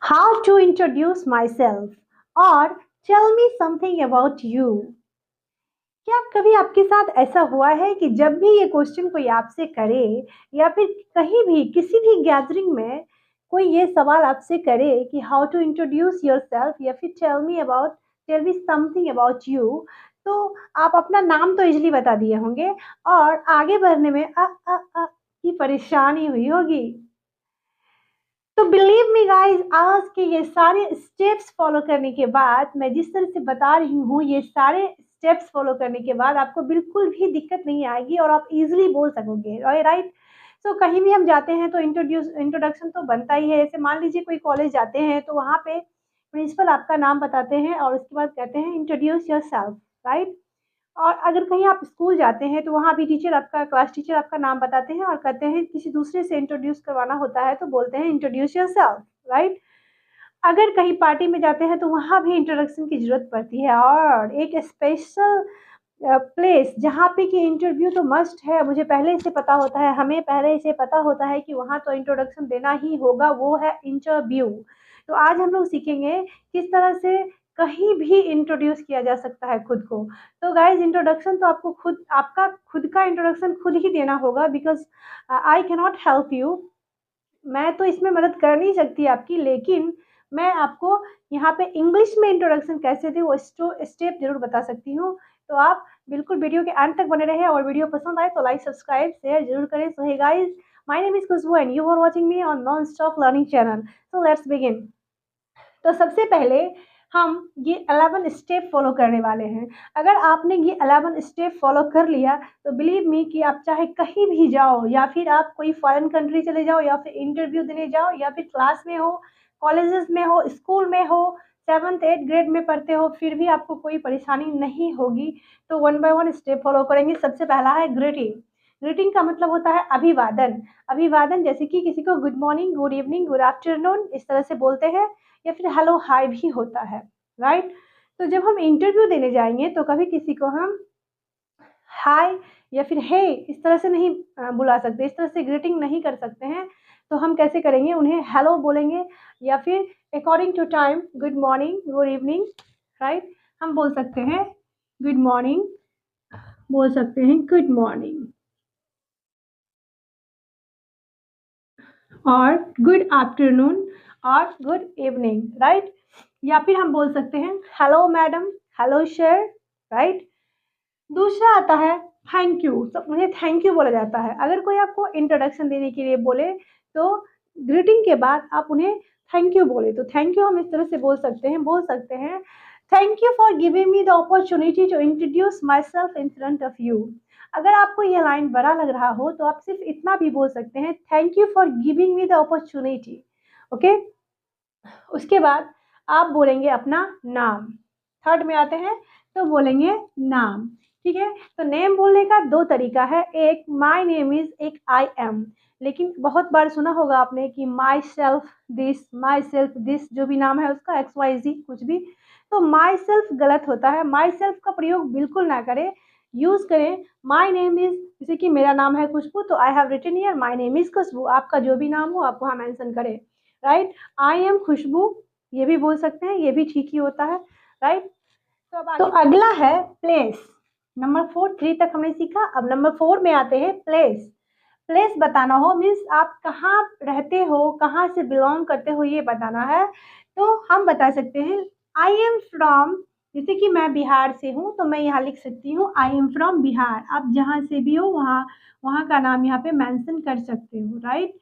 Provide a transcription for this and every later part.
How to introduce myself or tell me something about you। क्या कभी आपके साथ ऐसा हुआ है कि जब भी ये क्वेश्चन कोई आपसे करे या फिर कहीं भी किसी भी गैदरिंग में कोई ये सवाल आपसे करे कि हाउ टू इंट्रोड्यूस योरसेल्फ या फिर tell me something about you, तो आप अपना नाम तो इजीली बता दिए होंगे और आगे बढ़ने में की परेशानी हुई होगी। तो बिलीव मी गाइस, आज के ये सारे स्टेप्स फॉलो करने के बाद, मैं जिस तरह से बता रही हूँ, ये सारे स्टेप्स फॉलो करने के बाद आपको बिल्कुल भी दिक्कत नहीं आएगी और आप इजीली बोल सकोगे, राइट। सो कहीं भी हम जाते हैं तो इंट्रोडक्शन तो बनता ही है। जैसे मान लीजिए कोई कॉलेज जाते हैं तो वहाँ पे प्रिंसिपल आपका नाम बताते हैं और उसके बाद कहते हैं इंट्रोड्यूस योरसेल्फ, राइट। और अगर कहीं आप स्कूल जाते हैं तो वहाँ भी क्लास टीचर आपका नाम बताते हैं और कहते हैं किसी दूसरे से इंट्रोड्यूस करवाना होता है तो बोलते हैं इंट्रोड्यूस योरसेल्फ, राइट। अगर कहीं पार्टी में जाते हैं तो वहाँ भी इंट्रोडक्शन की ज़रूरत पड़ती है और एक स्पेशल प्लेस जहाँ पे कि इंटरव्यू तो मस्ट है, मुझे पहले से पता होता है, हमें पहले से पता होता है कि वहाँ तो इंट्रोडक्शन देना ही होगा, वो है इंटरव्यू। तो आज हम लोग सीखेंगे किस तरह से कहीं भी इंट्रोड्यूस किया जा सकता है खुद को। तो गाइज, इंट्रोडक्शन तो आपका खुद का इंट्रोडक्शन खुद ही देना होगा, because I can not help you. मैं तो इसमें मदद कर नहीं सकती आपकी, लेकिन मैं आपको यहाँ पे इंग्लिश में इंट्रोडक्शन कैसे दें वो स्टेप जरूर बता सकती हूँ। तो आप बिल्कुल वीडियो के अंत तक बने रहे और वीडियो पसंद आए तो लाइक सब्सक्राइब शेयर जरूर करें। So hey guys, my name is Khushboo and you are watching me on non stop learning channel. So let's begin. तो सबसे पहले हम ये 11 स्टेप फॉलो करने वाले हैं। अगर आपने ये 11 स्टेप फॉलो कर लिया तो बिलीव मी कि आप चाहे कहीं भी जाओ या फिर आप कोई फॉरेन कंट्री चले जाओ या फिर इंटरव्यू देने जाओ या फिर क्लास में हो, कॉलेजेस में हो, स्कूल में हो, 7th 8th ग्रेड में पढ़ते हो, फिर भी आपको कोई परेशानी नहीं होगी। तो 1 बाय 1 स्टेप फॉलो करेंगे। सबसे पहला है ग्रीटिंग। ग्रीटिंग का मतलब होता है अभिवादन। अभिवादन जैसे कि किसी को good morning, good evening, good afternoon इस तरह से बोलते हैं, या फिर हेलो हाय भी होता है, राइट। तो जब हम इंटरव्यू देने जाएंगे तो कभी किसी को हम हाय या फिर हे इस तरह से नहीं बुला सकते, इस तरह से ग्रीटिंग नहीं कर सकते हैं। तो हम कैसे करेंगे, उन्हें हेलो बोलेंगे या फिर according to time good morning, good evening, right. हम बोल सकते हैं गुड मॉर्निंग, बोल सकते हैं गुड मॉर्निंग और गुड आफ्टरनून और गुड इवनिंग, राइट। या फिर हम बोल सकते हैं hello madam, hello sir, right. दूसरा आता है थैंक यू। तो उन्हें थैंक यू बोला जाता है। अगर कोई आपको इंट्रोडक्शन देने के लिए बोले तो ग्रीटिंग के बाद आप उन्हें थैंक यू बोले तो थैंक यू हम इस तरह से बोल सकते हैं thank you for giving me the opportunity to introduce myself in front of you. अगर आपको यह लाइन बड़ा लग रहा हो तो आप सिर्फ इतना भी बोल सकते हैं thank you for giving me the opportunity, okay. उसके बाद आप बोलेंगे अपना नाम। थर्ड में आते हैं तो बोलेंगे नाम, ठीक है। तो नेम बोलने का दो तरीका है, एक माय नेम इज, एक आई एम। लेकिन बहुत बार सुना होगा आपने कि माई सेल्फ दिस, जो भी नाम है उसका, एक्स वाई जी कुछ भी। तो माई सेल्फ गलत होता है, माई सेल्फ का प्रयोग बिल्कुल ना करें, यूज करें माई नेम इज। जैसे कि मेरा नाम है खुशबू तो I have written here my name is Khushboo. आपका जो भी नाम हो आप वहाँ मेंशन करें, राइट। आई एम खुशबू ये भी बोल सकते हैं, ये भी ठीक ही होता है, राइट। तो अगला है प्लेस। नंबर 3 तक हमने सीखा, अब नंबर 4 में आते हैं प्लेस। प्लेस बताना हो मीन्स आप कहाँ रहते हो, कहाँ से बिलोंग करते हो, ये बताना है। तो हम बता सकते हैं आई एम फ्रॉम, जैसे कि मैं बिहार से हूँ तो मैं यहाँ लिख सकती हूँ आई एम फ्रॉम बिहार। आप जहाँ से भी हो वहाँ वहाँ का नाम यहाँ पे मेंशन कर सकते हो, राइट।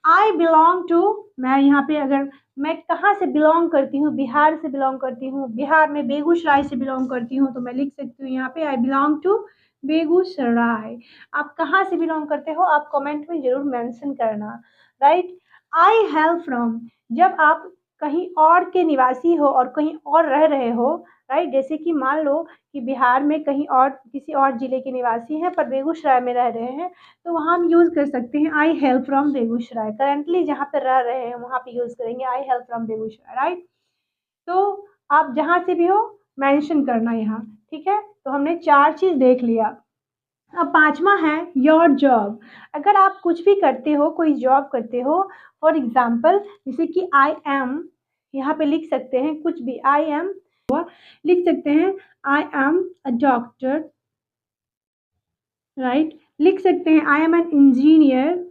आई बिलोंग टू, मैं यहाँ पे अगर मैं कहाँ से बिलोंग करती हूँ, बिहार से बिलोंग करती हूँ, बिहार में बेगूसराय से बिलोंग करती हूँ, तो मैं लिख सकती हूँ यहाँ पे आई बिलोंग टू बेगूसराय। आप कहाँ से बिलोंग करते हो आप कमेंट में जरूर मेंशन करना, राइट। आई हैव फ्रॉम, जब आप कहीं और के निवासी हो और कहीं और रह रहे हो, राइट। जैसे कि मान लो कि बिहार में कहीं और किसी और जिले के निवासी हैं पर बेगूसराय में रह रहे हैं, तो वहाँ हम यूज़ कर सकते हैं I help from Begusarai. Currently जहाँ पे रह रहे हैं वहाँ पे यूज़ करेंगे I help from Begusarai, right. तो आप जहाँ से भी हो मेंशन करना यहाँ, ठीक है। तो हमने 4 चीज़ देख लिया। अब 5वां है योर जॉब। अगर आप कुछ भी करते हो, कोई जॉब करते हो, फॉर एग्जाम्पल जैसे कि आई एम यहाँ पे लिख सकते हैं कुछ भी, आई एम, लिख सकते हैं आई एम अ डॉक्टर, राइट। लिख सकते हैं आई एम एन इंजीनियर,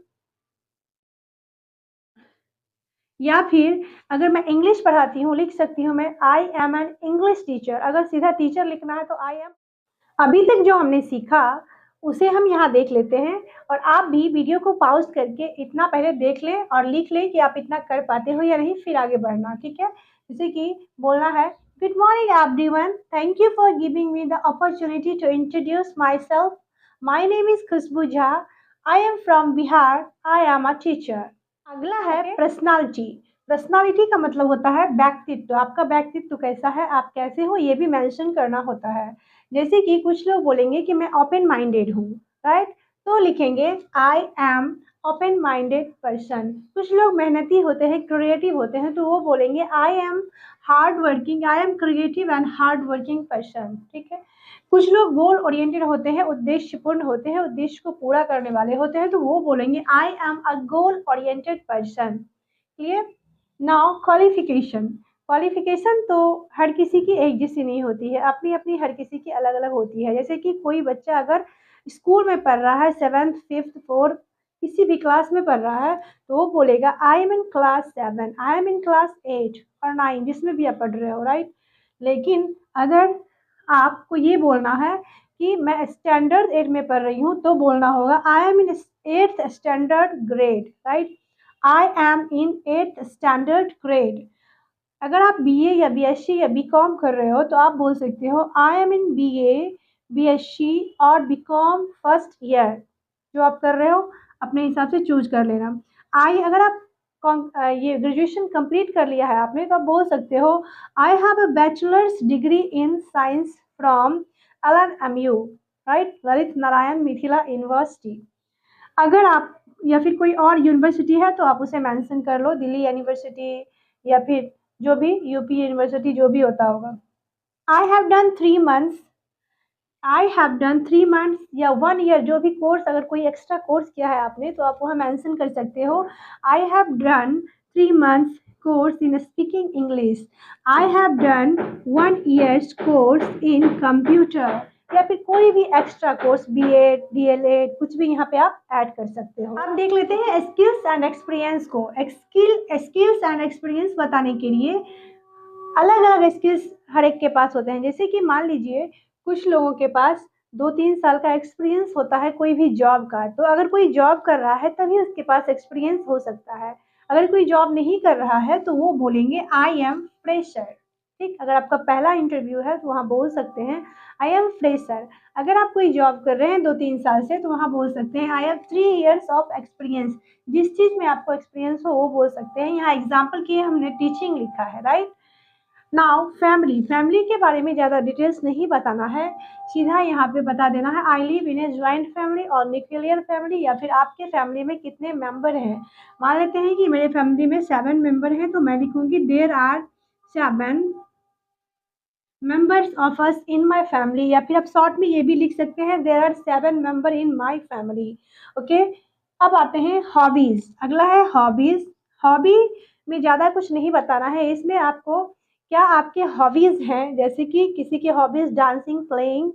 या फिर अगर मैं इंग्लिश पढ़ाती हूँ लिख सकती हूँ मैं I am an English teacher. अगर सीधा टीचर लिखना है तो आई एम। अभी तक जो हमने सीखा उसे हम यहाँ देख लेते हैं, और आप भी वीडियो को पॉज करके इतना पहले देख लें और लिख लें कि आप इतना कर पाते हो या नहीं, फिर आगे बढ़ना, ठीक है। जैसे कि बोलना है, good morning everyone, thank you for giving me the opportunity to introduce myself, my name is Khushboo Jha, I am from Bihar, I am a teacher. अगला है पर्सनालिटी। पर्सनालिटी का मतलब होता है व्यक्तित्व। आपका व्यक्तित्व कैसा है, आप कैसे हो, ये भी मेंशन करना होता है। जैसे कि कुछ लोग बोलेंगे कि मैं ओपन माइंडेड हूँ, राइट, तो लिखेंगे I am open minded person. कुछ लोग मेहनती होते हैं, क्रिएटिव होते हैं, तो वो बोलेंगे आई am hard working, I am creative and hard working person, ठीक है। कुछ लोग गोल ओरिएंटेड होते हैं, उद्देश्यपूर्ण होते हैं, उद्देश्य को पूरा करने वाले होते हैं, तो वो बोलेंगे आई am a goal oriented person. Clear. Now qualification. Qualification तो हर किसी की एक जैसी नहीं होती है, अपनी अपनी हर किसी की अलग अलग होती है। जैसे कि कोई बच्चा अगर स्कूल में पढ़ रहा है, 7th 5th 4th किसी भी क्लास में पढ़ रहा है, तो वो बोलेगा I am in class 7, I am in class 8 और 9, जिसमें भी आप पढ़ रहे हो, राइट। लेकिन अगर आपको ये बोलना है कि मैं स्टैंडर्ड 8 में पढ़ रही हूँ, तो बोलना होगा I am in 8th standard grade, right. I am in 8th standard grade. अगर आप बीए या बीएससी या बीकॉम कर रहे हो, तो आप बोल सकते हो I am in BA, BSc और बीकॉम फर्स्ट ईयर। जो आप कर रहे हो अपने हिसाब से चूज कर लेना। अगर आप ये ग्रेजुएशन कंप्लीट कर लिया है आपने, तो आप बोल सकते हो I have a bachelors degree in science from LNMU, right, Lalit Narayan Mithila university. अगर आप या फिर कोई और यूनिवर्सिटी है तो आप उसे मेंशन कर लो, दिल्ली यूनिवर्सिटी या फिर जो भी यूपी यूनिवर्सिटी जो भी होता होगा। I have done 3 months, I have done 3 months या 1 ईयर, जो भी कोर्स, अगर कोई एक्स्ट्रा कोर्स किया है आपने तो आप वहाँ मेंशन कर सकते हो I have done 3 months course in speaking English, I have done 1 years course in computer, या फिर कोई भी एक्स्ट्रा कोर्स, बीएड डीएलएड, कुछ भी यहाँ पे आप ऐड कर सकते हो। अब देख लेते हैं स्किल्स एंड एक्सपीरियंस को। स्किल्स एंड एक्सपीरियंस बताने के लिए अलग अलग स्किल्स हर एक के पास होते हैं। जैसे कि मान लीजिए कुछ लोगों के पास 2-3 साल का एक्सपीरियंस होता है कोई भी जॉब का, तो अगर कोई जॉब कर रहा है तभी उसके पास एक्सपीरियंस हो सकता है। अगर कोई जॉब नहीं कर रहा है तो वो बोलेंगे आई एम फ्रेशर, ठीक। अगर आपका पहला इंटरव्यू है तो वहाँ बोल सकते हैं आई एम फ्रेशर। अगर आप कोई जॉब कर रहे हैं 2-3 साल से, तो वहाँ बोल सकते हैं I have 3 years of experience. जिस चीज़ में आपको एक्सपीरियंस हो वो बोल सकते हैं। यहाँ एग्जाम्पल के हमने टीचिंग लिखा है, राइट। नाउ फैमिली के बारे में ज़्यादा डिटेल्स नहीं बताना है, सीधा यहाँ पे बता देना है I live in A joint family और न्यूक्लियर फैमिली, या फिर आपके फैमिली में कितने मेंबर हैं। मान लेते हैं कि मेरे फैमिली में 7 मेंबर हैं, तो मैं लिखूंगी there are 7 members of us in my family, या फिर आप शॉर्ट में ये भी लिख सकते हैं there are 7 member in my family, okay. अब आते हैं हॉबीज। अगला है हॉबीज। हॉबी में ज़्यादा कुछ नहीं बताना है, इसमें आपको क्या आपके हॉबीज हैं, जैसे कि किसी की हॉबीज डांसिंग, प्लेइंग,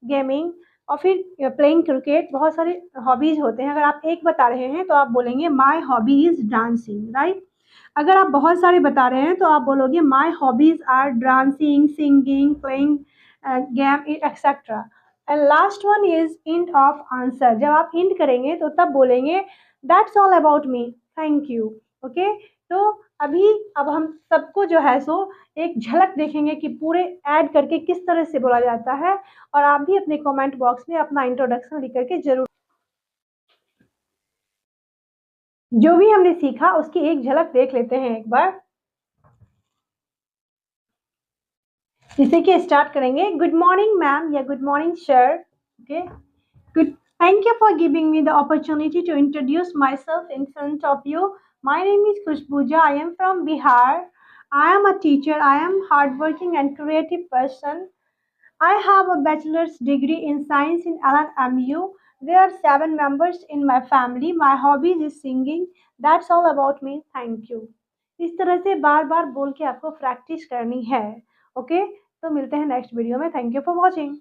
गेमिंग और फिर प्लेइंग क्रिकेट, बहुत सारे हॉबीज होते हैं। अगर आप एक बता रहे हैं तो आप बोलेंगे my hobby is dancing, right. अगर आप बहुत सारे बता रहे हैं तो आप बोलोगे my hobbies are dancing, singing, playing game etcetera. And last one is end of answer. जब आप इंड करेंगे तो तब बोलेंगे that's all about me, thank you, okay. तो अब हम सबको जो है सो एक झलक देखेंगे कि पूरे ऐड करके किस तरह से बोला जाता है, और आप भी अपने कमेंट बॉक्स में अपना इंट्रोडक्शन लिख करके जरूर, जो भी हमने सीखा उसकी एक झलक देख लेते हैं एक बार। जैसे कि स्टार्ट करेंगे, गुड मॉर्निंग मैम या good morning sir, okay. Good, thank you for giving me the opportunity to introduce myself in front of you, my name is Khushbuja, I am from Bihar, I am a teacher, I am hard working and creative person, I have a bachelor's degree in science in LNMU. There are 7 members in my family. My hobby is singing. That's all about me. Thank you. इस तरह से बार-बार बोल के आपको practice करनी है। Okay? तो मिलते हैं नेक्स्ट वीडियो में। Thank you for watching.